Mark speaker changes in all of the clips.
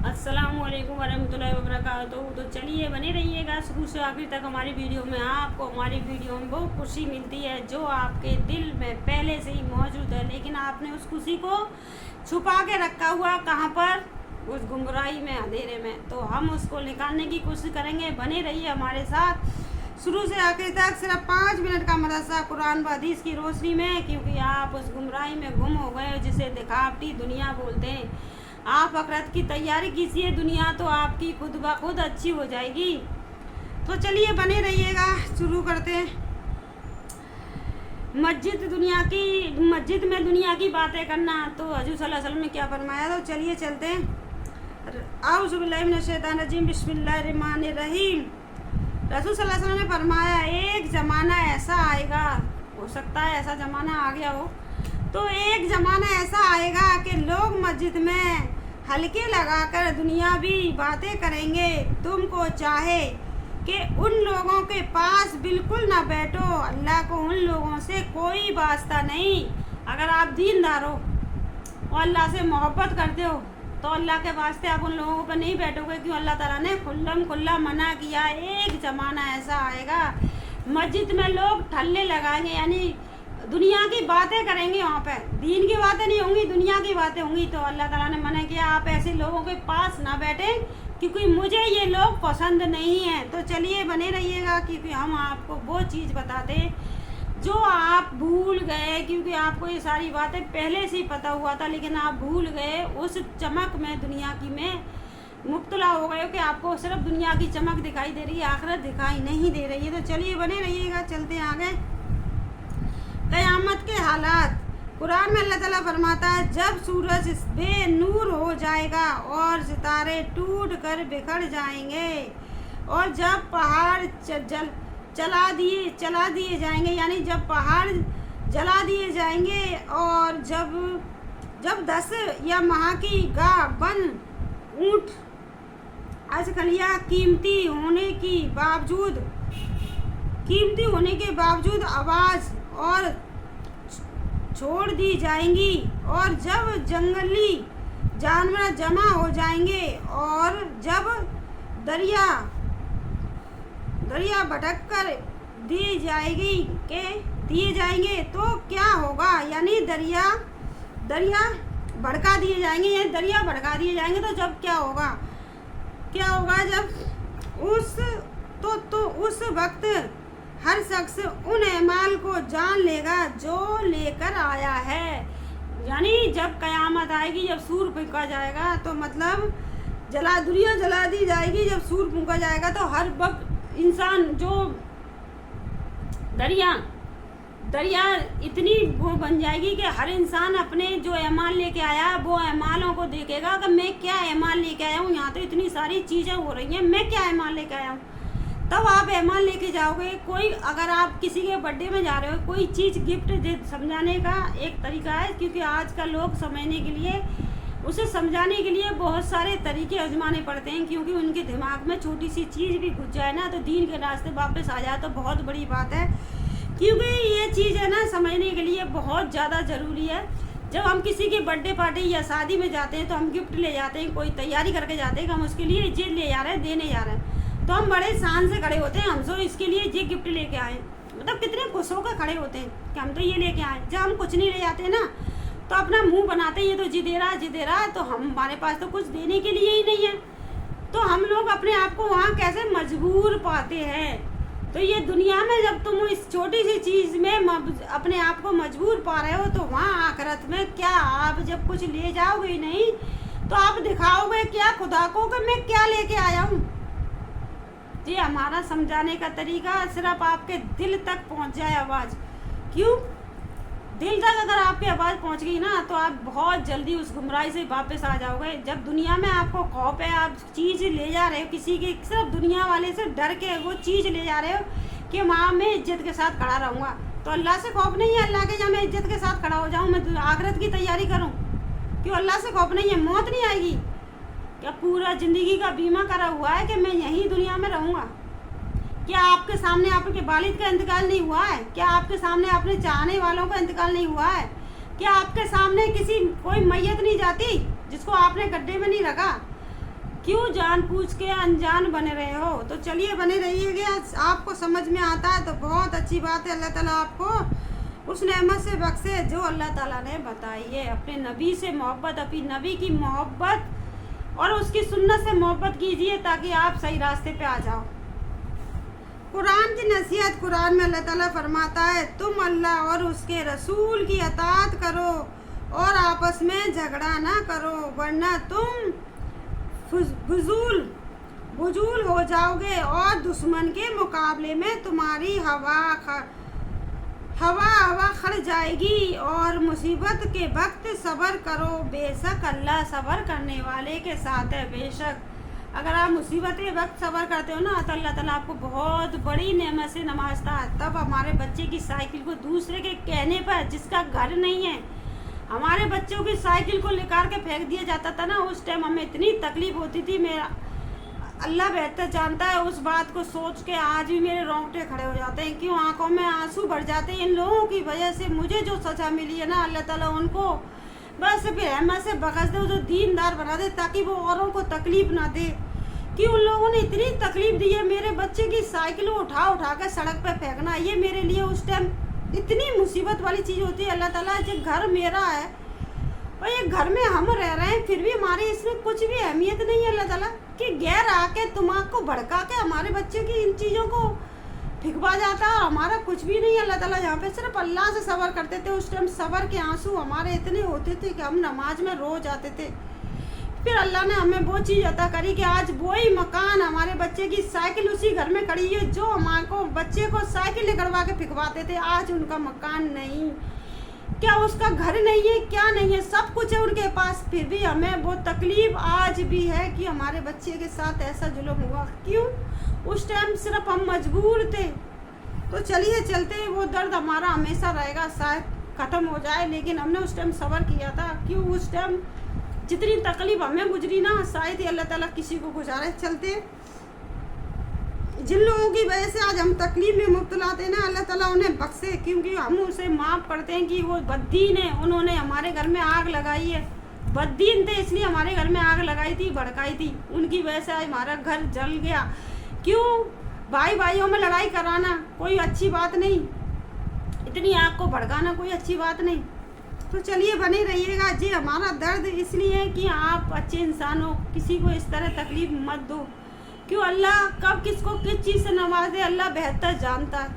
Speaker 1: अस्सलामुअलैकुम वरहमतुल्लाहि वबरकातुहू। तो चलिए बने रहिएगा शुरू से आखिर तक हमारी वीडियो में। आपको हमारी वीडियो में वो खुशी मिलती है जो आपके दिल में पहले से ही मौजूद है, लेकिन आपने उस खुशी को छुपा के रखा हुआ कहाँ पर, उस गुमराही में, अंधेरे में। तो हम उसको निकालने की कोशिश करेंगे। बने रहिए हमारे साथ शुरू से आखिर तक। सिर्फ 5 मिनट का मदरसा कुरान व हदीस की रोशनी में, क्योंकि आप उस गुमराही में गुम हो गए जिसे दिखावटी दुनिया बोलते हैं। आप आखिरत की तैयारी कीजिए, दुनिया तो आपकी खुद ब खुद अच्छी हो जाएगी। तो चलिए बने रहिएगा, शुरू करते हैं। मस्जिद में दुनिया की बातें करना, तो हजूर सल्लल्लाहु अलैहि वसल्लम ने क्या फरमाया। तो चलिए चलते हैं। औज़ु बिल्लाहि मिनश शैतानिर रजीम, बिस्मिल्लाहिर्रहमानिर्रहीम। रसूल सल्लल्लाहु अलैहि वसल्लम ने फरमाया, एक ज़माना ऐसा आएगा, हो सकता है ऐसा ज़माना आ गया हो, तो एक ज़माना ऐसा आएगा कि लोग मस्जिद में हल्के लगाकर दुनियावी बातें करेंगे। तुमको चाहे कि उन लोगों के पास बिल्कुल ना बैठो, अल्लाह को उन लोगों से कोई वास्ता नहीं। अगर आप दीनदार हो और अल्लाह से मोहब्बत करते हो तो अल्लाह के वास्ते आप उन लोगों पर नहीं बैठोगे, क्यों अल्लाह ताला ने खुल्लम खुल्ला मना किया। एक ज़माना ऐसा आएगा मस्जिद में लोग ठल्ले लगाएंगे, यानी दुनिया की बातें करेंगे। वहाँ पे दीन की बातें नहीं होंगी, दुनिया की बातें होंगी। तो अल्लाह ताला ने मना किया आप ऐसे लोगों के पास ना बैठें, क्योंकि मुझे ये लोग पसंद नहीं हैं। तो चलिए बने रहिएगा, क्योंकि हम आपको वो चीज़ बताते हैं जो आप भूल गए, क्योंकि आपको ये सारी बातें पहले से ही पता हुआ था, लेकिन आप भूल गए। उस चमक में दुनिया की में मुब्तला हो गए हो कि आपको सिर्फ दुनिया की चमक दिखाई दे रही है, आखिरत दिखाई नहीं दे रही है। तो चलिए बने रहिएगा, चलते हैं आगे। क़यामत के हालात, कुरान में अल्लाह ताला फरमाता है, जब सूरज बेनूर हो जाएगा और सितारे टूट कर बिखर जाएंगे, और जब पहाड़ चला दिए जाएंगे, यानी जब पहाड़ जला दिए जाएंगे, और जब 10 या माह की गाय, बन, ऊँट, अजखलियाँ कीमती होने के बावजूद आवाज़ और छोड़ दी जाएंगी, और जब जंगली जानवर जमा हो जाएंगे, और जब दरिया भटक कर दिए जाएंगे तो क्या होगा, यानी दरिया भड़का दिए जाएंगे, यानी दरिया भड़का दिए जाएंगे। तो जब क्या होगा जब उस वक्त हर शख्स उन अमाल को जान लेगा जो लेकर आया है। यानी जब कयामत आएगी, जब सूर फूंका जाएगा, तो मतलब दुनिया जला दी जाएगी। जब सूर फूंका जाएगा तो हर वक्त इंसान जो दरिया इतनी वो बन जाएगी कि हर इंसान अपने जो अमाल लेके आया वो अमालों को देखेगा कि मैं क्या अमाल लेके आया हूँ। यहाँ तो इतनी सारी चीज़ें हो रही हैं, मैं क्या अमाल लेके आया हूँ। तब आप अमाल लेके जाओगे। कोई अगर आप किसी के बर्थडे में जा रहे हो, कोई चीज़ गिफ्ट समझाने का एक तरीका है, क्योंकि आज का लोग समझने के लिए, उसे समझाने के लिए बहुत सारे तरीके आजमाने पड़ते हैं, क्योंकि उनके दिमाग में छोटी सी चीज़ भी घुस जाए ना, तो दीन के रास्ते वापस आ जाए तो बहुत बड़ी बात है। क्योंकि ये चीज़ है ना, समझने के लिए बहुत ज़्यादा ज़रूरी है। जब हम किसी की बर्थडे पार्टी या शादी में जाते हैं तो हम गिफ्ट ले जाते हैं, कोई तैयारी करके जाते हैं कि हम उसके लिए ये ले जा रहे हैं, देने जा रहे हैं, तो हम बड़े शान से खड़े होते हैं, हम तो इसके लिए ये गिफ्ट लेके आए, मतलब कितने खुश होकर खड़े होते हैं कि हम तो ये लेके आए। जब हम कुछ नहीं ले जाते ना, तो अपना मुंह बनाते हैं, ये तो जी दे रहा है, तो हमारे पास तो कुछ देने के लिए ही नहीं है। तो हम लोग अपने आप को वहाँ कैसे मजबूर पाते हैं। तो ये दुनिया में जब तुम इस छोटी सी चीज़ में अपने आप को मजबूर पा रहे हो, तो वहाँ आखिरत में क्या, आप जब कुछ ले जाओगे ही नहीं तो आप दिखाओगे क्या खुदा को कि मैं क्या लेके आया हूँ। ये हमारा समझाने का तरीका सिर्फ आपके दिल तक पहुंच जाए आवाज़। क्यों? दिल तक अगर आपकी आवाज़ पहुंच गई ना, तो आप बहुत जल्दी उस गुमराही से वापस आ जाओगे। जब दुनिया में आपको खौफ है, आप चीज़ ले जा रहे हो किसी के, सिर्फ दुनिया वाले से डर के वो चीज़ ले जा रहे हो कि वहाँ मैं इज्जत के साथ खड़ा रहूँगा, तो अल्लाह से खौफ नहीं है। अल्लाह के जहाँ मैं इज्जत के साथ खड़ा हो जाऊँ, मैं आखिरत की तैयारी करूँ, क्यों? अल्लाह से खौफ नहीं है, मौत नहीं आएगी क्या? पूरा ज़िंदगी का बीमा करा हुआ है कि मैं यहीं दुनिया में रहूँगा। क्या आपके सामने आपके वालिद का इंतकाल नहीं हुआ है? क्या आपके सामने अपने चाहने वालों का इंतकाल नहीं हुआ है? क्या आपके सामने कोई मैयत नहीं जाती जिसको आपने गड्ढे में नहीं रखा? क्यों जानबूझ के अनजान बने रहे हो? तो चलिए बने रहिएगा, आपको समझ में आता है तो बहुत अच्छी बात है। अल्लाह ताला आपको उस नेमत से बख्शे जो अल्लाह ताला ने बताई है। अपने नबी से मोहब्बत, अपनी नबी की मोहब्बत और उसकी सुन्नत से मोहब्बत कीजिए ताकि आप सही रास्ते पे आ जाओ। कुरान की नसीहत, कुरान में अल्लाह ताला फरमाता है तुम अल्लाह और उसके रसूल की अताअत करो और आपस में झगड़ा ना करो, वरना तुम फजूल हो जाओगे और दुश्मन के मुकाबले में तुम्हारी हवा खड़ जाएगी। और मुसीबत के वक्त सब्र करो, बेशक अल्लाह सब्र करने वाले के साथ है। बेशक अगर आप मुसीबत के वक्त सब्र करते हो ना तो अल्लाह ताला आपको बहुत बड़ी नेमत से नवाजता है। तब हमारे बच्चे की साइकिल को दूसरे के कहने पर, जिसका घर नहीं है, हमारे बच्चों की साइकिल को लेकर के फेंक दिया जाता था ना, उस टाइम हमें इतनी तकलीफ होती थी। मेरा अल्लाह बेहतर जानता है, उस बात को सोच के आज भी मेरे रोंगटे खड़े हो जाते हैं। क्यों आंखों में आंसू भर जाते हैं। इन लोगों की वजह से मुझे जो सजा मिली है ना, अल्लाह ताला उनको बस फिर रहमत से बख्श दे, जो दीनदार बना दे ताकि वो औरों को तकलीफ ना दे। कि उन लोगों ने इतनी तकलीफ दी है। मेरे बच्चे की साइकिल उठा कर सड़क पर फेंकना, ये मेरे लिए उस टाइम इतनी मुसीबत वाली चीज़ होती है। अल्लाह ताला जो घर मेरा है और ये घर में हम रह रहे हैं, फिर भी हमारे इसमें कुछ भी अहमियत नहीं है। अल्लाह ताला कि गैर आके दिमाग को भड़का के हमारे बच्चे की इन चीज़ों को फिकवा जाता है और हमारा कुछ भी नहीं है। अल्लाह ताला यहाँ पे सिर्फ अल्लाह से सब्र करते थे। उस टाइम सब्र के आंसू हमारे इतने होते थे कि हम नमाज में रो जाते थे। फिर अल्लाह ने हमें वो चीज़ अता करी कि आज वही मकान, हमारे बच्चे की साइकिल उसी घर में खड़ी है जो हमारे को बच्चे को साइकिल निकलवा के फिकवाते थे। आज उनका मकान नहीं, क्या उसका घर नहीं है, क्या नहीं है, सब कुछ है उनके पास। फिर भी हमें वो तकलीफ आज भी है कि हमारे बच्चे के साथ ऐसा जुल्म हुआ। क्यों? उस टाइम सिर्फ हम मजबूर थे। तो चलिए चलते, वो दर्द हमारा हमेशा रहेगा, शायद ख़त्म हो जाए, लेकिन हमने उस टाइम सब्र किया था। क्यों? उस टाइम जितनी तकलीफ हमें गुजरी ना, शायद ही अल्लाह ताला किसी को गुजारे। चलते, जिन लोगों की वजह से आज हम तकलीफ में मुब्तला थे ना, अल्लाह ताला उन्हें बख्शे, क्योंकि हम उसे माफ़ करते हैं कि वो बद्दीन है। उन्होंने हमारे घर में आग लगाई है, बद्दीन थे इसलिए हमारे घर में आग लगाई थी, भड़काई थी। उनकी वजह से आज हमारा घर जल गया। क्यों? भाई भाइयों में लड़ाई कराना कोई अच्छी बात नहीं, इतनी आग को भड़काना कोई अच्छी बात नहीं। तो चलिए बने रहिएगा। जी हमारा दर्द इसलिए है कि आप अच्छे इंसान हो, किसी को इस तरह तकलीफ मत दो। क्यों? अल्लाह कब किसको किस चीज़ से नवाजे अल्लाह बेहतर जानता है।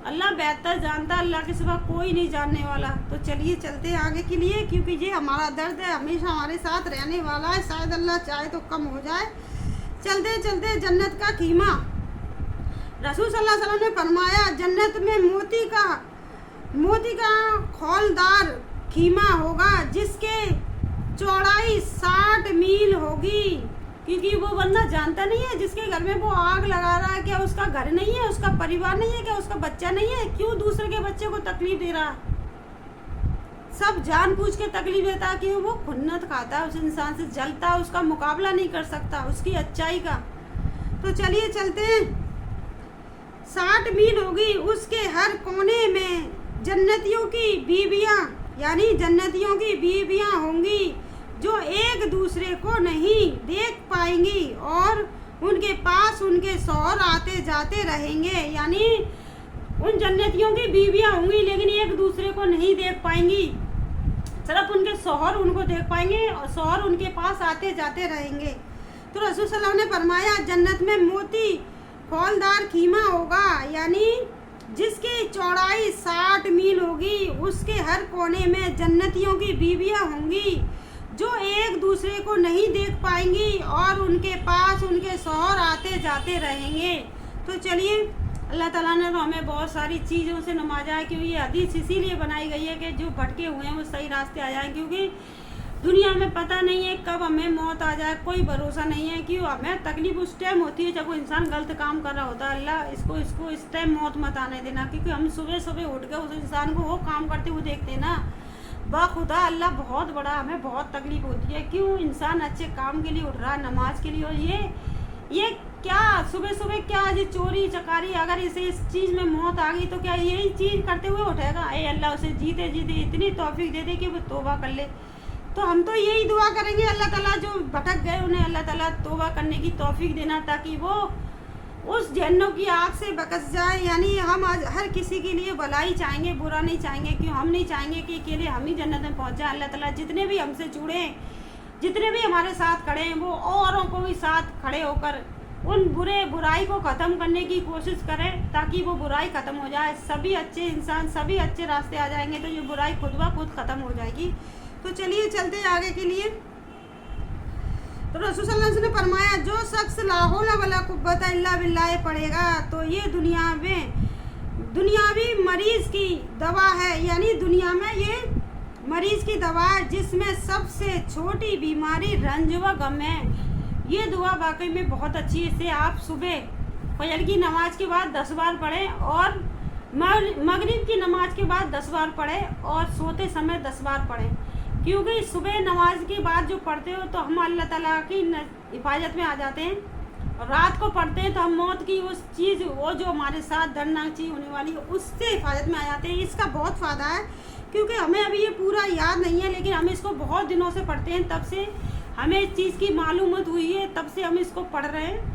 Speaker 1: अल्लाह बेहतर जानता है, अल्लाह के सिवा कोई नहीं जानने वाला। तो चलिए चलते हैं आगे के लिए, क्योंकि ये हमारा दर्द है, हमेशा हमारे साथ रहने वाला है। शायद अल्लाह चाहे तो कम हो जाए। चलते चलते जन्नत का कीमा, रसूल सल्लल्लाहु अलैहि वसल्लम ने फरमाया जन्नत में मोती का खौलदार खीमा होगा जिसके चौड़ाई 60 मील होगी। क्योंकि वो बंदा जानता नहीं है जिसके घर में वो आग लगा रहा है, क्या उसका घर नहीं है, उसका परिवार नहीं है, क्या उसका बच्चा नहीं है, क्यों दूसरे के बच्चे को तकलीफ दे रहा। सब जानबूझ के तकलीफ देता है कि वो खुन्नत खाता है, उस इंसान से जलता है, उसका मुकाबला नहीं कर सकता उसकी अच्छाई का। तो चलिए चलते हैं। 60 मील होगी, उसके हर कोने में जन्नतियों की बीवियां, यानी जन्नतियों की बीवियां होंगी जो एक दूसरे को नहीं देख पाएंगी और उनके पास उनके शौहर आते जाते रहेंगे। यानी उन जन्नतियों की बीवियां होंगी लेकिन एक दूसरे को नहीं देख पाएंगी, सिर्फ उनके शौहर उनको देख पाएंगे और शौहर उनके पास आते जाते रहेंगे। तो रसूल सल्लल्लाहु अलैहि वसल्लम ने फरमाया जन्नत में मोती खौलदार खीमा होगा, यानी जिसकी चौड़ाई 60 मील होगी, उसके हर कोने में जन्नतियों की बीवियां होंगी जो एक दूसरे को नहीं देख पाएंगी और उनके पास उनके शौहर आते जाते रहेंगे। तो चलिए, अल्लाह ताला ने तो हमें बहुत सारी चीज़ों से नवाजा है, क्योंकि ये हदीस इसीलिए बनाई गई है कि जो भटके हुए हैं वो सही रास्ते आ जाएं। क्योंकि दुनिया में पता नहीं है कब हमें मौत आ जाए, कोई भरोसा नहीं है। क्यों? हमें तकलीफ उस टाइम होती है जब कोई इंसान गलत काम कर रहा होता है। अल्लाह इसको इस टाइम मौत मत आने देना, क्योंकि हम सुबह सुबह उठ के उस इंसान को वो काम करते हुए देखते हैं ना, बाखुदा अल्लाह बहुत बड़ा, हमें बहुत तकलीफ होती है। क्यों? इंसान अच्छे काम के लिए उठ रहा है, नमाज के लिए, और ये क्या सुबह सुबह क्या ये चोरी चकारी, अगर इसे इस चीज़ में मौत आ गई तो क्या यही चीज़ करते हुए उठेगा? अल्लाह उसे जीते जीते इतनी तौफीक दे दे कि वो तौबा कर ले। तो हम तो यही दुआ करेंगे अल्लाह ताला जो भटक गए उन्हें अल्लाह ताला तौबा करने की तौफीक देना, ताकि वो उस जहन्नुम की आग से बकस जाए। यानी हम आज हर किसी के लिए भलाई चाहेंगे, बुरा नहीं चाहेंगे। क्यों हम नहीं चाहेंगे कि अकेले हम ही जन्नत में पहुँच जाए। अल्लाह ताला जितने भी हमसे जुड़े हैं, जितने भी हमारे साथ खड़े हैं, वो औरों को भी साथ खड़े होकर उन बुराई को ख़त्म करने की कोशिश करें, ताकि वो बुराई ख़त्म हो जाए। सभी अच्छे इंसान सभी अच्छे रास्ते आ जाएंगे तो ये बुराई खुद ब खुद ख़त्म हो जाएगी। तो चलिए चलते हैं आगे के लिए। तो रसूल सल्लल्लाहु अलैहि वसल्लम ने फरमाया, जो शख्स ला हौला वला कुव्वता इल्ला बिल्लाह पढ़ेगा तो ये दुनिया में दुनियावी मरीज़ की दवा है। यानी दुनिया में ये मरीज़ की दवा है जिसमें सबसे छोटी बीमारी रंज व गम है। ये दुआ वाकई में बहुत अच्छी है। इसे आप सुबह फजर की नमाज के बाद 10 बार पढ़ें और मगरिब की नमाज के बाद 10 बार पढ़ें और सोते समय 10 बार पढ़ें। क्योंकि सुबह नमाज के बाद जो पढ़ते हो तो हम अल्लाह ताला की हिफाजत में आ जाते हैं, और रात को पढ़ते हैं तो हम मौत की उस चीज़ वो जो हमारे साथ दर्दनाक चीज़ होने वाली है उससे हिफाजत में आ जाते हैं। इसका बहुत फ़ायदा है, क्योंकि हमें अभी ये पूरा याद नहीं है, लेकिन हम इसको बहुत दिनों से पढ़ते हैं। तब से हमें इस चीज़ की मालूमात हुई है, तब से हम इसको पढ़ रहे हैं।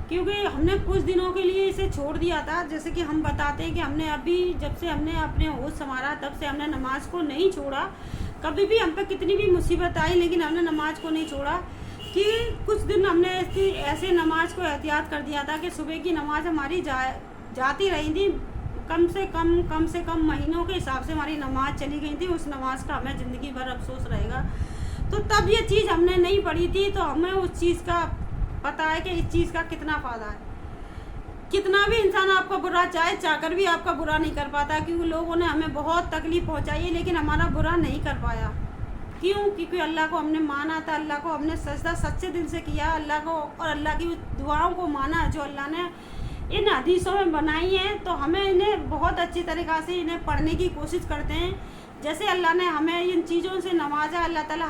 Speaker 1: क्योंकि हमने कुछ दिनों के लिए इसे छोड़ दिया था। जैसे कि हम बताते हैं कि हमने अभी जब से हमने अपने होश संवारा तब से हमने नमाज को नहीं छोड़ा। कभी भी हम पे कितनी भी मुसीबत आई लेकिन हमने नमाज को नहीं छोड़ा। कि कुछ दिन हमने ऐसे नमाज को एहतियात कर दिया था कि सुबह की नमाज हमारी जाती रही थी। कम से कम महीनों के हिसाब से हमारी नमाज चली गई थी। उस नमाज का हमें ज़िंदगी भर अफसोस रहेगा। तो तब ये चीज़ हमने नहीं पढ़ी थी, तो हमें उस चीज़ का पता है कि इस चीज़ का कितना फ़ायदा है। कितना भी इंसान आपका बुरा चाहकर भी आपका बुरा नहीं कर पाता, क्योंकि लोगों ने हमें बहुत तकलीफ़ पहुंचाई है लेकिन हमारा बुरा नहीं कर पाया। क्यों? क्योंकि अल्लाह को हमने माना था, अल्लाह को हमने सजदा सच्चे दिल से किया, अल्लाह को और अल्लाह की दुआओं को माना जो अल्लाह ने इन हदीसों में बनाई है। तो हमें इन्हें बहुत अच्छी तरीक़ा से इन्हें पढ़ने की कोशिश करते हैं। जैसे अल्लाह ने हमें इन चीज़ों से नवाजा, अल्लाह ताला